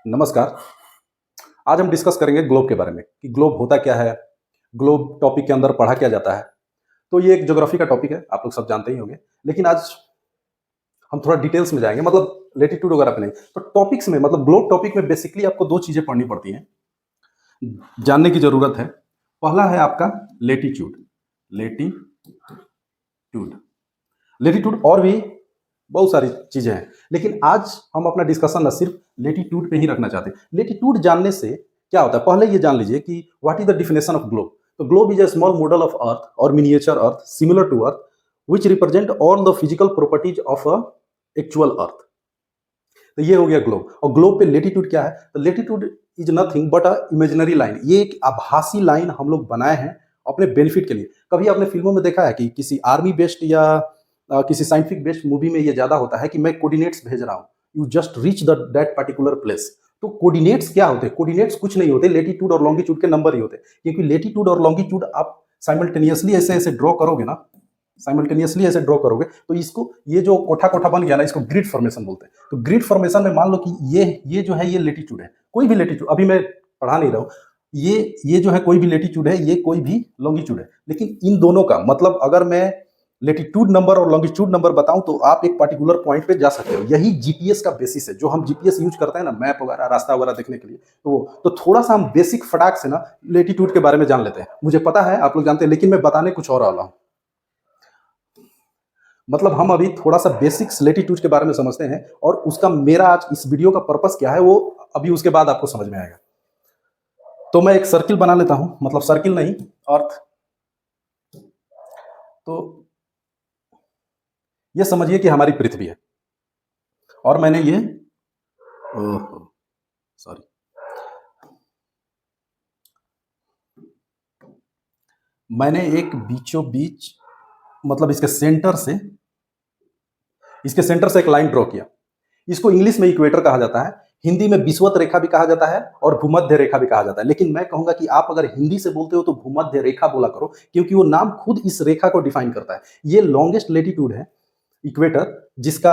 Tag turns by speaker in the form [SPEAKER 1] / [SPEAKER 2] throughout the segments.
[SPEAKER 1] नमस्कार। आज हम डिस्कस करेंगे ग्लोब के बारे में कि ग्लोब होता क्या है, ग्लोब टॉपिक के अंदर पढ़ा क्या जाता है। तो ये एक ज्योग्राफी का टॉपिक है, आप लोग सब जानते ही होंगे। लेकिन आज हम थोड़ा डिटेल्स में जाएंगे, मतलब लेटीट्यूड वगैरह पे नहीं। तो टॉपिक्स में, मतलब ग्लोब टॉपिक में बेसिकली आपको दो चीज़ें पढ़नी पड़ती हैं, जानने की ज़रूरत है। पहला है आपका लेटीट्यूड। लेटीट्यूड लेटीट्यूड और भी बहुत सारी चीज़ें हैं, लेकिन आज हम अपना डिस्कशन ना सिर्फ लेटीट्यूड पे ही रखना चाहते हैं। लेटीट्यूड जानने से क्या होता है, पहले ये जान लीजिए कि what is the definition of globe. तो globe is a small model of earth और miniature earth similar to earth which represent all the physical properties of a actual earth. तो ये हो गया ग्लोब। और ग्लोब पे लेटीट्यूड क्या है, तो latitude is nothing but a imaginary line. ये एक आभासी लाइन हम लोग बनाए हैं अपने बेनिफिट के लिए। कभी आपने फिल्मों में देखा है कि किसी आर्मी बेस्ड या किसी साइंटिफिक बेस्ड मूवी में ये ज्यादा होता है कि मैं कोऑर्डिनेट्स भेज रहा हूँ, you just reach the that particular place. तो कोऑर्डिनेट्स क्या होते हैं? कोऑर्डिनेट्स कुछ नहीं होते, लेटीट्यूड और लॉन्गिट्यूड के नंबर ही होते हैं। क्योंकि लेटीट्यूड और लॉन्गिट्यूड आप साइमल्टेनियसली ऐसे ऐसे ड्रॉ करोगे ना, साइमल्टेनियसली ऐसे ड्रॉ करोगे तो इसको, ये जो कोठा कोठा बन गया ना, इसको ग्रिड फॉर्मेशन बोलते हैं। तो ग्रिड फॉर्मेशन में मान लो कि ये जो है ये लेटीट्यूड है, कोई भी लेटीट्यूड, अभी मैं पढ़ा नहीं रहा हूँ, ये जो है कोई भी लेटीट्यूड है, ये कोई भी लॉन्गिट्यूड है। लेकिन इन दोनों का मतलब, अगर मैं लेटीट्यूड नंबर और लॉन्गिट्यूड नंबर बताऊं तो आप एक पर्टिकुलर पॉइंट पे जा सकते हो। यही जीपीएस का बेसिस है, जो हम जीपीएस यूज करते हैं ना, मैप वगैरह, रास्ता वगैरह देखने के लिए। तो थोड़ा सा हम बेसिक फटाक से ना लेटीट्यूड के बारे में जान लेते हैं। मुझे पता है आप लोग जानते हैं, लेकिन मैं बताने कुछ और वाला हूँ। मतलब हम अभी थोड़ा सा बेसिक्स लेटीट्यूड के बारे में समझते हैं, और उसका मेरा आज इस वीडियो का पर्पस क्या है वो अभी उसके बाद आपको समझ में आएगा। तो मैं एक सर्किल बना लेता हूं, मतलब सर्किल नहीं, अर्थ। तो ये समझिए कि हमारी पृथ्वी है, और मैंने ये, सॉरी, मैंने एक बीचों बीच, मतलब इसके सेंटर से एक लाइन ड्रॉ किया। इसको इंग्लिश में इक्वेटर कहा जाता है, हिंदी में विषुवत रेखा भी कहा जाता है, और भूमध्य रेखा भी कहा जाता है। लेकिन मैं कहूंगा कि आप अगर हिंदी से बोलते हो तो भूमध्य रेखा बोला करो, क्योंकि वो नाम खुद इस रेखा को डिफाइन करता है। ये लॉन्गेस्ट लेटीट्यूड है, इक्वेटर, जिसका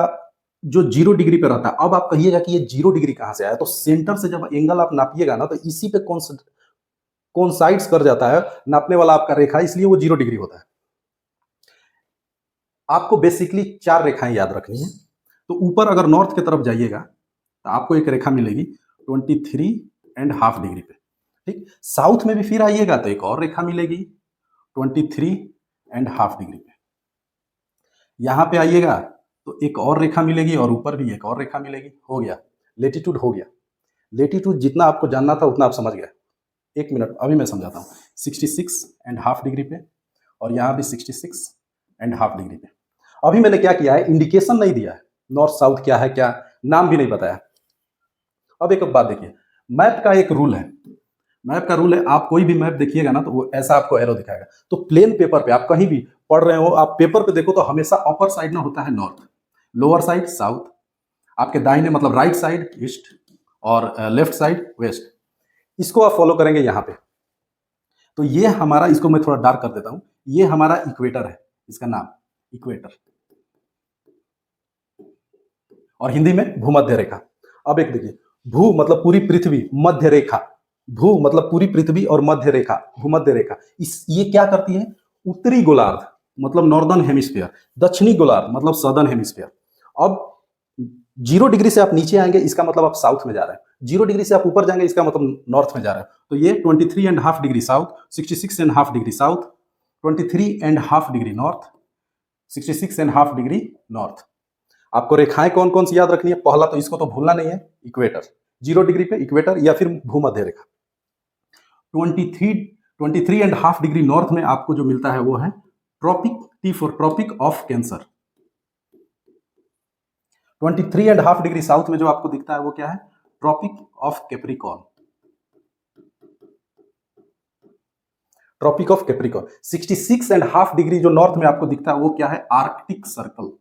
[SPEAKER 1] जो 0 डिग्री पे रहता है। अब आप कहिएगा कि ये 0 डिग्री कहां से आया, तो सेंटर से जब एंगल आप नापिएगा ना, तो इसी पे कोनसाइड्स कर जाता है नापने वाला आपका रेखा, इसलिए वो 0 डिग्री होता है। आपको बेसिकली 4 रेखाएं याद रखनी है। तो ऊपर अगर नॉर्थ की तरफ जाइएगा तो आपको एक रेखा मिलेगी 23.5 डिग्री पे, ठीक। साउथ में भी फिर आइएगा तो एक और रेखा मिलेगी 23.5 डिग्री पे। यहां पे आइएगा तो एक और रेखा मिलेगी, और ऊपर भी एक और रेखा मिलेगी। हो गया, लेटीट्यूड हो गया। लेटीट्यूड जितना आपको जानना था उतना आप समझ गए। एक मिनट, अभी मैं समझाता हूँ। 66.5 डिग्री पे, और यहाँ भी 66.5 डिग्री पे। अभी मैंने क्या किया है, इंडिकेशन नहीं दिया है, नॉर्थ साउथ क्या है, क्या नाम भी नहीं बताया। अब एक बात देखिए, मैप का एक रूल है। मैप का रूल है, आप कोई भी मैप देखिएगा ना तो वो ऐसा आपको एरो दिखाएगा। तो प्लेन पेपर पे आप कहीं भी पढ़ रहे हो, आप पेपर पे देखो तो हमेशा अपर साइड में होता है नॉर्थ, लोअर साइड साउथ, आपके दाहिने मतलब राइट साइड ईस्ट, और लेफ्ट साइड वेस्ट। इसको आप फॉलो करेंगे यहाँ पे। तो ये हमारा, इसको मैं थोड़ा डार्क कर देता हूं, ये हमारा इक्वेटर है, इसका नाम इक्वेटर, और हिंदी में भूमध्य रेखा। अब एक देखिए, भू मतलब पूरी पृथ्वी, मध्य रेखा, भू मतलब पूरी पृथ्वी, और मध्य रेखा भूमध्य रेखा। इस ये क्या करती है, उत्तरी गोलार्ध मतलब नॉर्दर्न हेमिस्फीयर, दक्षिणी गोलार्ध मतलब सदर्न हेमिस्फीयर। अब 0 डिग्री से आप नीचे आएंगे, इसका मतलब आप साउथ में जा रहे हैं। 0 डिग्री से आप ऊपर जाएंगे, इसका मतलब नॉर्थ में जा रहे हैं। तो ये 23.5 degree south, 66.5 degree south, 23.5 degree north, 66.5 degree north. आपको रेखाएं कौन कौन सी याद रखनी है? पहला तो इसको तो भूलना नहीं है, इक्वेटर, 0 डिग्री पे इक्वेटर या फिर भूमध्य रेखा। 23.5 डिग्री नॉर्थ में आपको जो मिलता है वो है tropic, T for Tropic of Cancer. 23.5 degree south में जो आपको दिखता है वो क्या है? Tropic of Capricorn. Tropic of Capricorn. 66.5 degree जो नॉर्थ में आपको दिखता है वो क्या है? Arctic circle.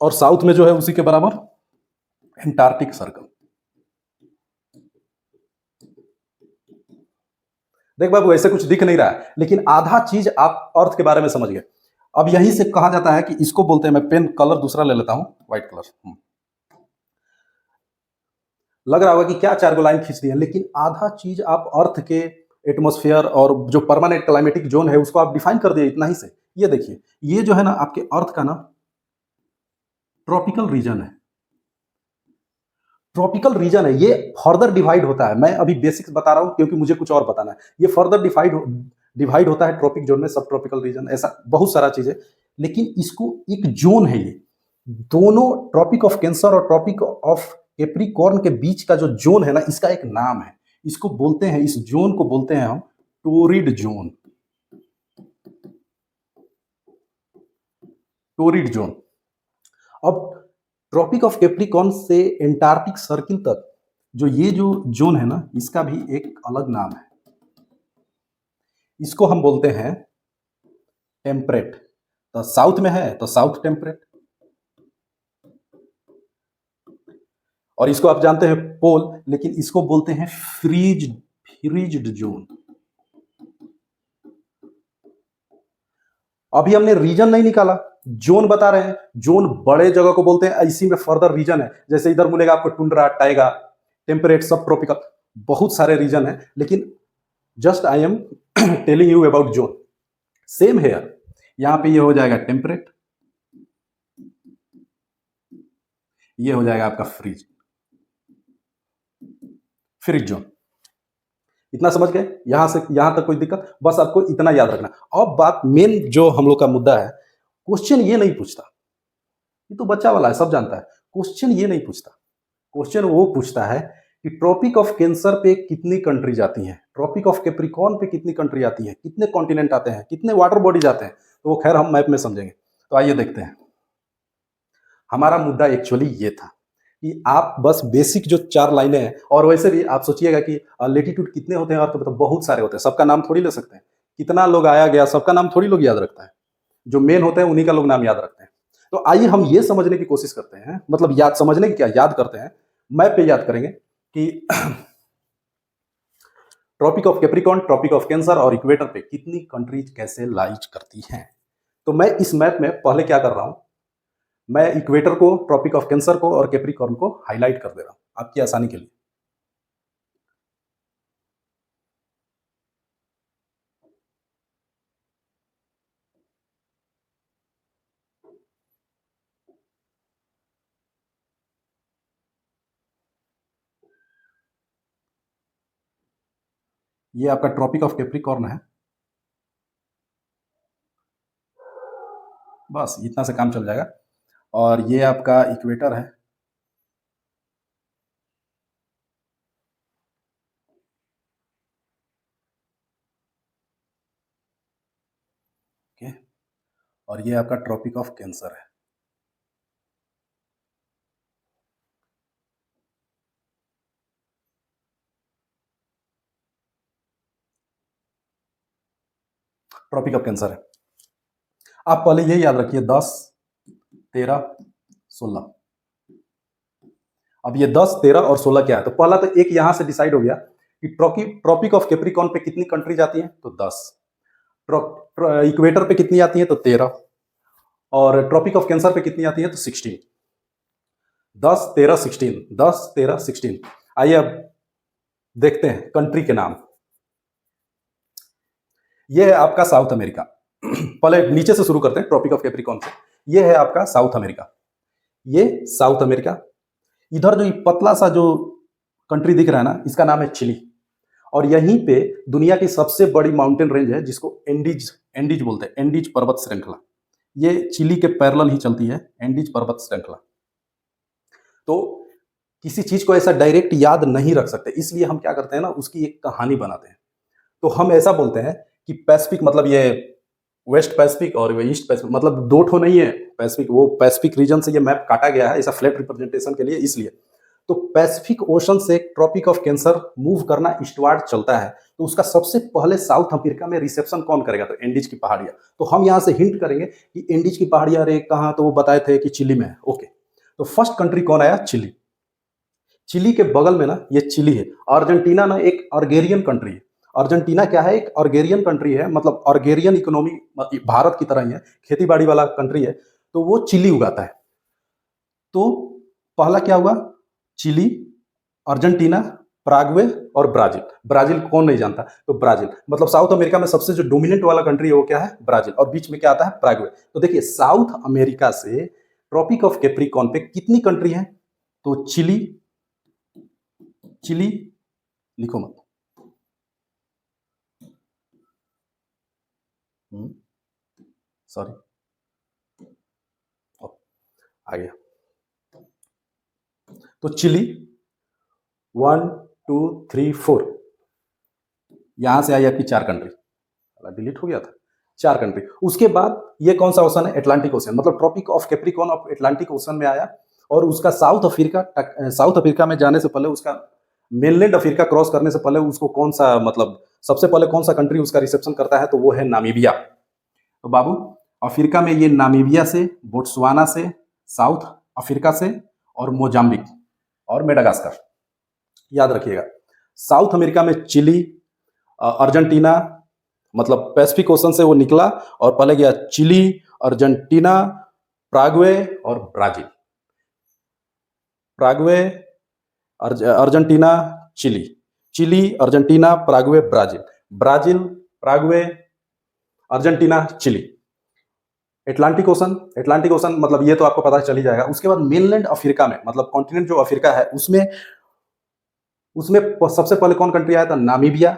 [SPEAKER 1] और साउथ में जो है उसी के बराबर एंटार्क्टिक सर्कल। देख बाबू, ऐसे कुछ दिख नहीं रहा है, लेकिन आधा चीज आप अर्थ के बारे में समझ गए। अब यहीं से कहा जाता है कि इसको बोलते हैं, मैं पेन कलर दूसरा ले लेता हूं, व्हाइट कलर। लग रहा होगा कि क्या 4 गो लाइन खींच दी है, लेकिन आधा चीज आप अर्थ के एटमॉस्फेयर और जो परमानेंट क्लाइमेटिक जोन है उसको आप डिफाइन कर दिए इतना ही से। ये देखिए, ये जो है ना आपके अर्थ का ना ट्रॉपिकल रीजन है। ट्रॉपिकल रीजन है, ये फर्दर डिवाइड होता है। मैं अभी बेसिक्स बता रहा हूं क्योंकि मुझे कुछ और बताना है। ये फर्दर डिवाइड होता है ट्रॉपिक जोन में, सब ट्रॉपिकल रीजन, ऐसा बहुत सारा चीज है। लेकिन इसको एक जोन है ये, दोनों ट्रॉपिक ऑफ कैंसर और ट्रॉपिक ऑफ कैप्रिकॉर्न के बीच का जो जोन है ना, इसका एक नाम है। इसको बोलते हैं, इस जोन को बोलते हैं हम टोरिड जोन। Torrid zone. अब ट्रॉपिक ऑफ कैप्रिकॉर्न से एंटार्क्टिक सर्किल तक जो ये जो जोन है ना, इसका भी एक अलग नाम है। इसको हम बोलते हैं टेम्परेट। तो साउथ में है तो साउथ टेम्परेट, और इसको आप जानते हैं पोल, लेकिन इसको बोलते हैं फ्रीज्ड जोन। अभी हमने रीजन नहीं निकाला, जोन बता रहे हैं। जोन बड़े जगह को बोलते हैं, इसी में फर्दर रीजन है। जैसे इधर मिलेगा आपको टुंड्रा, टाइगा, टेम्परेट, सब ट्रॉपिकल, बहुत सारे रीजन है। लेकिन just I am telling you about zone. Same here, यहां पे ये हो जाएगा टेम्परेट, ये हो जाएगा आपका फ्रीज जोन। इतना समझ गए? यहां से यहां तक कोई दिक्कत? बस आपको इतना याद रखना। अब बात मेन जो हम लोग का मुद्दा है, क्वेश्चन ये नहीं पूछता, ये तो बच्चा वाला है, सब जानता है। क्वेश्चन ये नहीं पूछता, क्वेश्चन वो पूछता है कि ट्रॉपिक ऑफ कैंसर पे कितनी कंट्री जाती हैं, ट्रॉपिक ऑफ कैप्रिकॉर्न पे कितनी कंट्री आती है, कितने कॉन्टिनेंट आते हैं, कितने वाटर बॉडीज आते हैं। तो वो खैर हम मैप में समझेंगे। तो आइए देखते हैं। हमारा मुद्दा एक्चुअली ये था कि आप बस बेसिक जो 4 लाइनें हैं, और वैसे भी आप सोचिएगा कि लेटीट्यूड कितने होते हैं, और तो मतलब बहुत सारे होते हैं, सबका नाम थोड़ी ले सकते हैं। कितना लोग आया गया, सबका नाम थोड़ी लोग याद रखता है। जो मेन होते हैं उन्हीं का लोग नाम याद रखते हैं। तो आइए हम ये समझने की कोशिश करते हैं, मतलब याद समझने की क्या, याद करते हैं, मैप पे याद करेंगे कि Tropic of Capricorn, Tropic of Cancer और इक्वेटर पे कितनी कंट्रीज कैसे लाइज करती हैं। तो मैं इस मैप में पहले क्या कर रहा हूं, मैं इक्वेटर को, ट्रॉपिक ऑफ कैंसर को और कैप्रिकॉर्न को हाईलाइट कर दे रहा हूं आपकी आसानी के लिए। ये आपका ट्रॉपिक ऑफ कैप्रिकॉर्न है। बस इतना से काम चल जाएगा। और ये आपका इक्वेटर है। ओके, और ये आपका ट्रॉपिक ऑफ कैंसर है। ट्रॉपिक ऑफ कैंसर है। आप पहले ये याद रखिए 10, 13, 16। अब ये 10, 13 और 16 क्या है? तो पहला तो एक यहां से डिसाइड हो गया कि ट्रॉपिक ऑफ कैप्रिकॉर्न पे कितनी कंट्री जाती हैं, तो 10। इक्वेटर पे कितनी आती है, तो 13। और ट्रॉपिक ऑफ कैंसर पे कितनी आती है, तो 16। 10, 13, 16, 10, 13, 16। आइए अब देखते हैं कंट्री के नाम। ये है आपका साउथ अमेरिका। पहले नीचे से शुरू करते हैं, ट्रॉपिक ऑफ कैप्रिकॉर्न से। ये है आपका साउथ अमेरिका। ये साउथ अमेरिका। इधर जो ये पतला सा जो कंट्री दिख रहा है ना, इसका नाम है चिली। और यहीं पे दुनिया की सबसे बड़ी माउंटेन रेंज है, जिसको एंडीज एंडीज बोलते हैं, एंडीज पर्वत श्रृंखला। ये चिली के पैरेलल ही चलती है, एंडीज पर्वत श्रृंखला। तो किसी चीज को ऐसा डायरेक्ट याद नहीं रख सकते, इसलिए हम क्या करते हैं ना, उसकी एक कहानी बनाते हैं। तो हम ऐसा बोलते हैं कि पैसिफिक, मतलब ये वेस्ट पैसिफिक और ईस्ट पैसिफिक, मतलब दो ठो नहीं है पैसिफिक, वो पैसिफिक रीजन से ये मैप काटा गया है ऐसा फ्लैट रिप्रेजेंटेशन के लिए, इसलिए। तो पैसिफिक ओशन से ट्रॉपिक ऑफ कैंसर मूव करना ईस्टवार्ड चलता है, तो उसका सबसे पहले साउथ अफ्रीका में रिसेप्शन कौन करेगा, तो एंडीज की पहाड़ियां। तो हम यहां से हिंट करेंगे कि एंडीज की पहाड़ियां रे कहाँ, तो वो बताए थे कि चिली में है। ओके, तो फर्स्ट कंट्री कौन आया, चिली। चिली के बगल में ना ये चिली है। अर्जेंटीना ना एक अर्गेरियन कंट्री है। अर्जेंटीना क्या है, एक अर्गेरियन कंट्री है, मतलब अर्गेरियन इकोनॉमी भारत की तरह ही है, खेती बाड़ी वाला कंट्री है। तो वो चिली उगाता है। तो पहला क्या हुआ, चिली, अर्जेंटीना, प्रागवे और ब्राजील। ब्राजील कौन नहीं जानता, तो ब्राजील मतलब साउथ अमेरिका में सबसे जो डोमिनेंट वाला कंट्री है वो क्या है, ब्राजील, और बीच में क्या आता है, प्रागवे। तो देखिए साउथ अमेरिका से ट्रॉपिक ऑफ कैप्रिकॉर्न पे कितनी कंट्री है, तो चिली, चिली लिखो मत, सॉरी आ गया। तो चिली 1 2 3 4, यहां से आई आपकी 4 कंट्री, डिलीट हो गया था, 4 कंट्री। उसके बाद ये कौन सा ओशन है, एटलांटिक ओशन, मतलब Tropic of Capricorn of Atlantic Ocean में आया। और उसका साउथ अफ्रीका में जाने से पहले, उसका मेनलैंड अफ्रीका क्रॉस करने से पहले उसको कौन सा, मतलब सबसे पहले कौन सा कंट्री उसका रिसेप्शन करता है, तो वो है नामीबिया। तो बाबू अफ्रीका में ये नामीबिया से, बोट्सवाना से, साउथ अफ्रीका से, और मोजाम्बिक और मेडागास्कर, याद रखिएगा। साउथ अमेरिका में चिली, अर्जेंटीना, मतलब पैसिफिक ओशन से वो निकला और पहले गया चिली, अर्जेंटीना, प्रागवे और Brazil. Paraguay, Argentina, Chile, Chile, Argentina, Paraguay, Brazil, Brazil, Paraguay, Argentina, Chile. Atlantic Ocean मतलब ये तो आपको पता चल ही जाएगा। उसके बाद मेनलैंड अफ्रीका में, मतलब कॉन्टिनेंट जो अफ्रीका है उसमें उसमें सबसे पहले कौन कंट्री आया था, नामीबिया,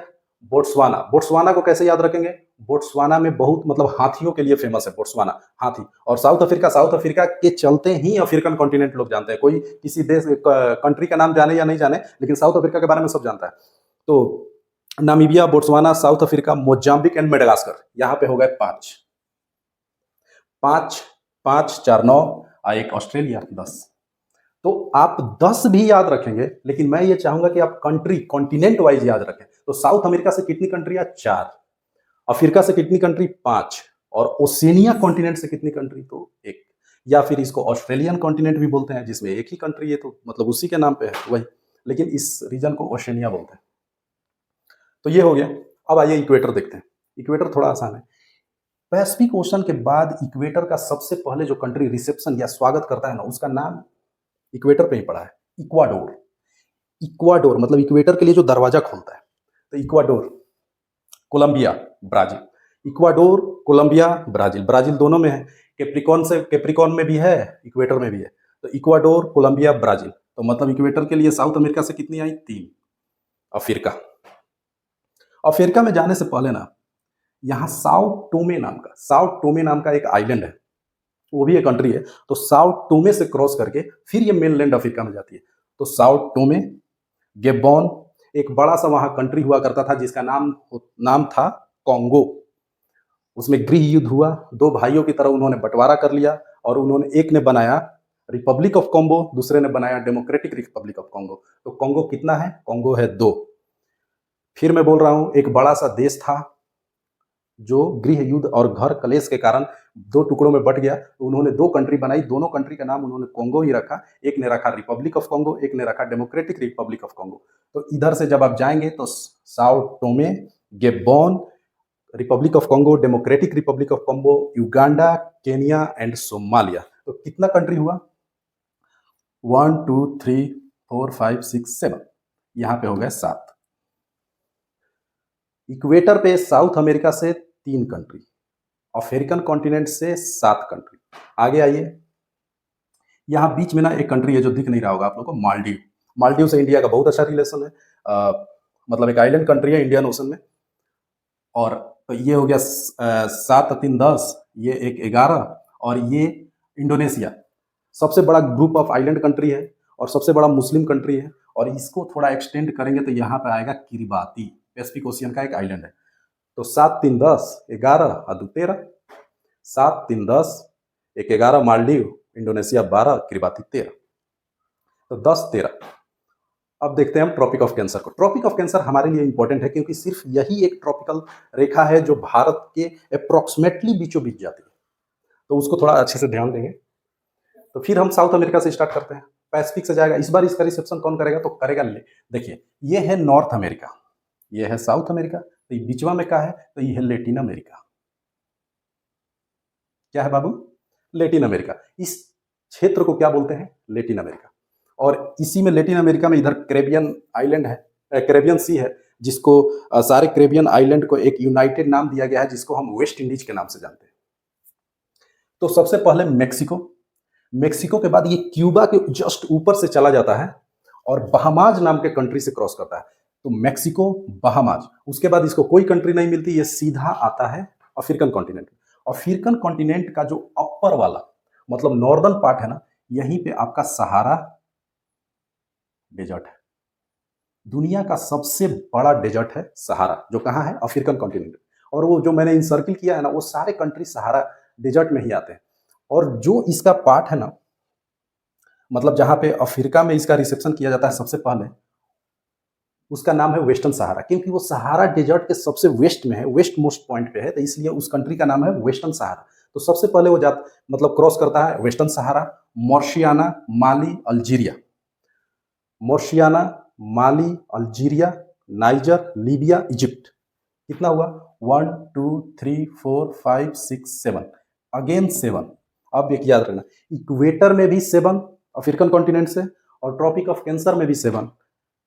[SPEAKER 1] बोट्सवाना। बोट्सवाना को कैसे याद रखेंगे, बोट्सवाना में बहुत मतलब हाथियों के लिए फेमस है बोट्सवाना, हाथी। और साउथ अफ्रीका के चलते ही अफ्रीकन कॉन्टिनेंट लोग जानते हैं। कोई किसी देश कंट्री का नाम जाने या नहीं जाने, लेकिन साउथ अफ्रीका के बारे में सब जानता है। तो Namibia, Botswana, south Africa, Mozambique and Madagascar, यहाँ पे हो गए 5 5 5 4 9, एक ऑस्ट्रेलिया 10। तो आप 10 भी याद रखेंगे, लेकिन मैं ये चाहूंगा कि आप कंट्री कॉन्टिनेंट वाइज याद रखें। तो साउथ अमेरिका से कितनी कंट्री है, 4, अफ्रीका से कितनी कंट्री, 5, और ओसेनिया कॉन्टिनेंट से कितनी कंट्री, तो 1, या फिर इसको ऑस्ट्रेलियन कॉन्टिनेंट भी बोलते हैं, जिसमें एक ही कंट्री है, तो मतलब उसी के नाम पे है वही, लेकिन इस रीजन को ओशेनिया बोलते हैं। तो ये हो गया। अब आइए इक्वेटर देखते हैं। इक्वेटर थोड़ा आसान है। पैसिफिक ओशन के बाद इक्वेटर का सबसे पहले जो कंट्री रिसेप्शन या स्वागत करता है ना, उसका नाम इक्वेटर पे ही पड़ा है, इक्वाडोर। इक्वाडोर मतलब इक्वेटर के लिए जो दरवाजा खोलता है। तो Ecuador, Colombia, Brazil. Ecuador, Colombia, Brazil, Brazil दोनों में है, कैप्रिकॉर्न में भी है, इक्वेटर में भी है। तो इक्वाडोर, कोलंबिया, ब्राजील। तो मतलब इक्वेटर के लिए साउथ अमेरिका से कितनी आई, 3। अफ्रीका, अफ्रीका में जाने से पहले ना, यहाँ साउथ टोमे नाम का एक आइलैंड है, वो भी एक कंट्री है। तो साउथ टोमे से क्रॉस करके फिर ये मेनलैंड अफ्रीका में जाती है। तो साउथ टोमे, गेबॉन, एक बड़ा सा वहां कंट्री हुआ करता था जिसका नाम था कॉन्गो। उसमें गृह युद्ध हुआ, 2 भाइयों की तरह उन्होंने बंटवारा कर लिया, और उन्होंने, एक ने बनाया रिपब्लिक ऑफ कॉन्गो, दूसरे ने बनाया डेमोक्रेटिक रिपब्लिक ऑफ कॉन्गो। तो कॉन्गो कितना है, कॉन्गो है 2। फिर मैं बोल रहा हूं, एक बड़ा सा देश था जो गृह युद्ध और घर कलेश के कारण 2 टुकड़ों में बट गया। तो उन्होंने 2 कंट्री बनाई, दोनों कंट्री का नाम उन्होंने कॉन्गो ही रखा। एक ने रखा रिपब्लिक ऑफ कॉन्गो, एक ने रखा डेमोक्रेटिक रिपब्लिक ऑफ कॉन्गो। तो इधर से जब आप जाएंगे तो south Thome, Gabon, Republic of Congo, democratic Republic of Congo, Uganda, Kenya and Somalia. तो कितना कंट्री हुआ, 1 2 3 4 5 6 7, यहां पे हो गए 7। इक्वेटर पे साउथ अमेरिका से 3 कंट्री, अफ्रीकन कॉन्टिनेंट से 7 कंट्री। आगे आइए, यहाँ बीच में ना एक कंट्री है जो दिख नहीं रहा होगा आप लोगों को, मालदीव। मालदीव से इंडिया का बहुत अच्छा रिलेशन है, मतलब एक आइलैंड कंट्री है इंडियन ओशन में। और तो ये हो गया 7 3 10, ये एक 11, और ये इंडोनेशिया सबसे बड़ा ग्रुप ऑफ आइलैंड कंट्री है और सबसे बड़ा मुस्लिम कंट्री है। और इसको थोड़ा एक्सटेंड करेंगे तो यहाँ पे आएगा किरिबाती, पैसिफिक ओशियन का एक आइलैंड है। तो 7 3 10 11 और 2 13, 7 3 10 1 11 मालदीव, इंडोनेशिया 12, किरिबाती 13, तो 10 13। अब देखते हैं हम ट्रॉपिक ऑफ कैंसर को। ट्रॉपिक ऑफ कैंसर हमारे लिए इंपॉर्टेंट है क्योंकि सिर्फ यही एक ट्रॉपिकल रेखा है जो भारत के अप्रोक्सीमेटली बीचों बीच जाती है, तो उसको थोड़ा अच्छे से ध्यान देंगे। तो फिर हम साउथ अमेरिका से स्टार्ट करते हैं, पैसिफिक से जाएगा। इस बार इसका रिसेप्शन कौन करेगा, तो करेगा देखिए, ये है नॉर्थ अमेरिका, ये है साउथ अमेरिका, तो ये बीचवा में क्या है, तो ये है लेटिन अमेरिका। क्या है बाबू? Latin America. इस क्षेत्र को क्या बोलते हैं? Latin America. और इसी में लेटिन अमेरिका में इधर कैरेबियन आइलैंड है, कैरेबियन सी है, जिसको सारे कैरेबियन आइलैंड को एक यूनाइटेड नाम दिया गया है, जिसको हम वेस्ट इंडीज के नाम से जानते हैं। तो सबसे पहले मेक्सिको, मेक्सिको के बाद ये क्यूबा के जस्ट ऊपर से चला जाता है और बहामाज नाम के कंट्री से क्रॉस करता है। तो मेक्सिको, बहामाज, उसके बाद इसको कोई कंट्री नहीं मिलती, ये सीधा आता है अफ्रीकन कॉन्टिनेंट। अफ्रीकन कॉन्टिनेंट का जो अपर वाला मतलब नॉर्दर्न पार्ट है ना, यहीं पे आपका सहारा डेजर्ट है। दुनिया का सबसे बड़ा डेजर्ट है सहारा, जो कहाँ है? African continent. और वो जो मैंने इंसर्किल किया है ना, वो सारे कंट्री सहारा डेजर्ट में ही आते हैं। और जो इसका पार्ट है ना, मतलब जहां पे अफ्रीका में इसका रिसेप्शन किया जाता है सबसे पहले, उसका नाम है वेस्टर्न सहारा, क्योंकि वो सहारा डेजर्ट के सबसे वेस्ट में है, वेस्ट मोस्ट पॉइंट पे है, तो इसलिए उस कंट्री का नाम है वेस्टर्न सहारा। तो सबसे पहले वो जात मतलब क्रॉस करता है वेस्टर्न सहारा, मॉरिशियाना, माली, अल्जीरिया। मॉरिशियाना, माली, अल्जीरिया, नाइजर, लीबिया, इजिप्ट। कितना हुआ? 1 2 3 4 5 6 7, अगेन 7। अब एक याद रखना, इक्वेटर में भी 7 अफ्रीकन कॉन्टिनेंट से, और ट्रॉपिक ऑफ कैंसर में भी 7।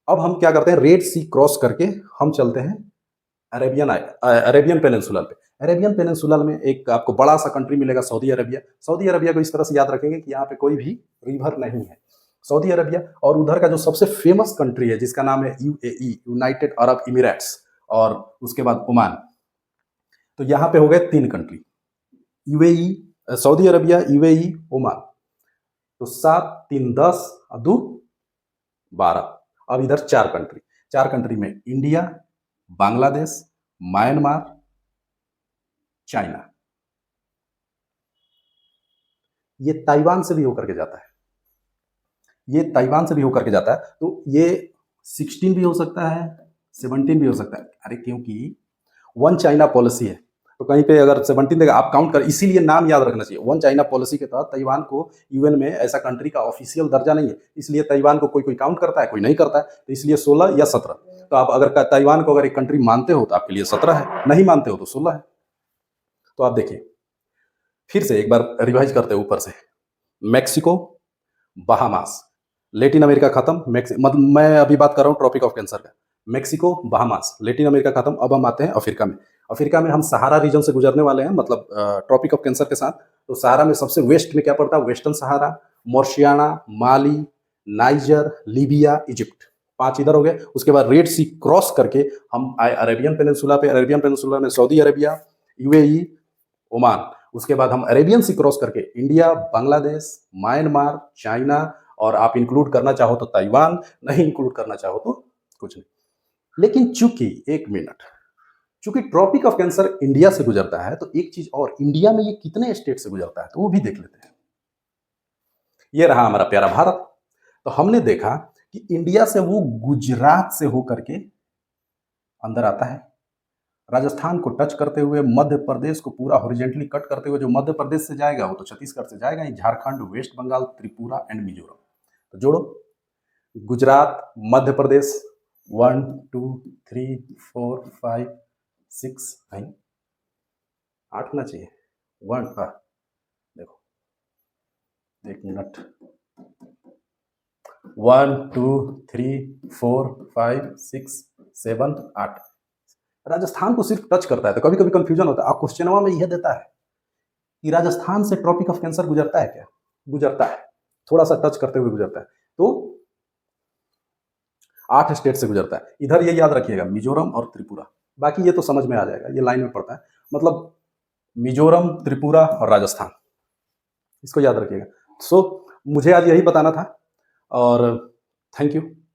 [SPEAKER 1] अब हम क्या करते हैं, रेड सी क्रॉस करके हम चलते हैं अरेबियन पेनिनसुला पे। अरेबियन पेनिनसुला में एक आपको बड़ा सा कंट्री मिलेगा, सऊदी अरबिया। सऊदी अरबिया को इस तरह से याद रखेंगे कि यहाँ पे कोई भी रिवर नहीं है, सऊदी अरबिया। और उधर का जो सबसे फेमस कंट्री है, जिसका नाम है यूएई, यूनाइटेड अरब इमिरेट्स, और उसके बाद ओमान। तो यहाँ पे हो गए 3 country, UAE, Saudi Arabia, UAE, Oman. तो 7 3 10 और 2 12। अब इधर 4 कंट्री, 4 कंट्री में इंडिया, बांग्लादेश, म्यांमार, चाइना। ये ताइवान से भी होकर के जाता है, ये ताइवान से भी होकर के जाता है। तो ये 16 भी हो सकता है, 17 भी हो सकता है। अरे क्योंकि वन चाइना पॉलिसी है, तो कहीं पे अगर 17 देगा आप काउंट कर, इसीलिए नाम याद रखना चाहिए। वन चाइना पॉलिसी के तहत ताइवान को यूएन में ऐसा कंट्री का ऑफिशियल दर्जा नहीं है, इसलिए ताइवान को कोई कोई काउंट करता है, कोई नहीं करता है, तो इसलिए 16 या 17। तो आप अगर ताइवान को अगर एक कंट्री मानते हो तो आपके लिए 17 है, नहीं मानते हो तो 16 है। तो आप देखिए, फिर से एक बार रिवाइज करते हैं ऊपर से। मैक्सिको, बहामास, लेटिन अमेरिका खत्म, मतलब मैं अभी बात कर रहा हूँ ट्रॉपिक ऑफ कैंसर का। मेक्सिको, बहामास, लेटिन अमेरिका खत्म। अब हम आते हैं अफ्रीका में। अफ्रीका में हम सहारा रीजन से गुजरने वाले हैं, मतलब ट्रॉपिक ऑफ कैंसर के साथ। तो सहारा में सबसे वेस्ट में क्या पड़ता है? वेस्टर्न सहारा, मॉरिशियाना, माली, नाइजर, लीबिया, इजिप्ट। 5 इधर हो गए। उसके बाद रेड सी क्रॉस करके हम आए अरेबियन पेनिनसुला पे। अरेबियन पेनिनसुला में सऊदी अरेबिया, यूएई, ओमान। उसके बाद हम अरेबियन सी क्रॉस करके इंडिया, बांग्लादेश, म्यांमार, चाइना, और आप इंक्लूड करना चाहो तो ताइवान, नहीं इंक्लूड करना चाहो तो कुछ नहीं। लेकिन चूंकि, एक मिनट, चूंकि ट्रॉपिक ऑफ कैंसर इंडिया से गुजरता है, तो एक चीज और, इंडिया में ये कितने स्टेट से गुजरता है तो वो भी देख लेते हैं। ये रहा हमारा प्यारा भारत। तो हमने देखा कि इंडिया से वो गुजरात से होकर के अंदर आता है, राजस्थान को टच करते हुए मध्य प्रदेश को पूरा हॉरिजेंटली कट करते हुए, जो मध्य प्रदेश से जाएगा वो तो छत्तीसगढ़ से जाएगा ही, झारखंड, वेस्ट बंगाल, त्रिपुरा एंड मिजोरम। तो जोड़ो, गुजरात, मध्य प्रदेश, 1 2 3 4 5 6, नहीं 8 होना चाहिए, 1, देखो, एक मिनट, 1 2 3 4 5 6 7 8। राजस्थान को सिर्फ टच करता है, तो कभी कभी कंफ्यूजन होता है। आप क्वेश्चनवा में यह देता है कि राजस्थान से ट्रॉपिक ऑफ कैंसर गुजरता है क्या? गुजरता है, थोड़ा सा टच करते हुए गुजरता है। तो 8 स्टेट से गुजरता है। इधर ये याद रखिएगा, मिजोरम और त्रिपुरा। बाकी ये तो समझ में आ जाएगा, ये लाइन में पड़ता है, मतलब मिजोरम, त्रिपुरा और राजस्थान, इसको याद रखिएगा। सो मुझे आज यही बताना था, और थैंक यू।